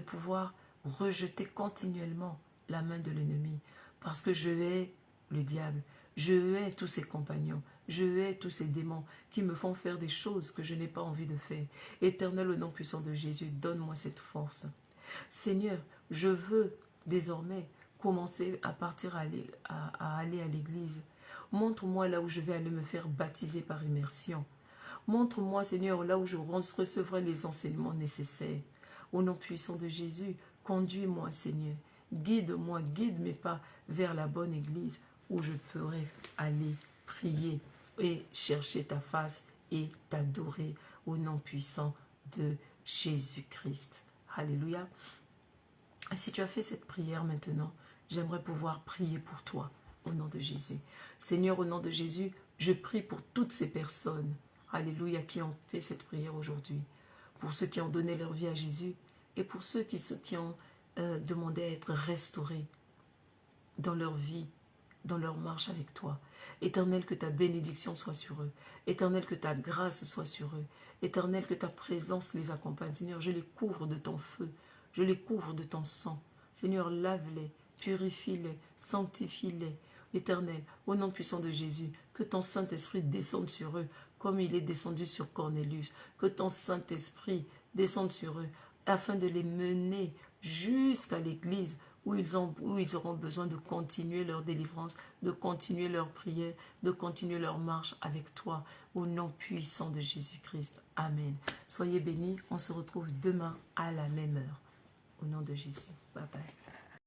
pouvoir rejeter continuellement la main de l'ennemi. Parce que je hais le diable. Je hais tous ses compagnons. Je hais tous ces démons qui me font faire des choses que je n'ai pas envie de faire. Éternel, au nom puissant de Jésus, donne-moi cette force. Seigneur, je veux désormais commencer à partir à aller à l'église. Montre-moi là où je vais aller me faire baptiser par immersion. Montre-moi, Seigneur, là où je recevrai les enseignements nécessaires. Au nom puissant de Jésus, conduis-moi, Seigneur. Guide-moi, guide mes pas vers la bonne église où je pourrai aller prier et chercher ta face et t'adorer au nom puissant de Jésus-Christ. Alléluia. Si tu as fait cette prière maintenant, j'aimerais pouvoir prier pour toi au nom de Jésus. Seigneur, au nom de Jésus, je prie pour toutes ces personnes, alléluia, qui ont fait cette prière aujourd'hui, pour ceux qui ont donné leur vie à Jésus et pour ceux qui ont demandé à être restaurés dans leur vie, dans leur marche avec toi. Éternel, que ta bénédiction soit sur eux. Éternel, que ta grâce soit sur eux. Éternel, que ta présence les accompagne. Seigneur, je les couvre de ton feu. Je les couvre de ton sang. Seigneur, lave-les, purifie-les, sanctifie-les. Éternel, au nom puissant de Jésus, que ton Saint-Esprit descende sur eux comme il est descendu sur Cornelius. Que ton Saint-Esprit descende sur eux afin de les mener jusqu'à l'église où ils auront besoin de continuer leur délivrance, de continuer leur prière, de continuer leur marche avec toi, au nom puissant de Jésus-Christ. Amen. Soyez bénis, on se retrouve demain à la même heure. Au nom de Jésus. Bye bye.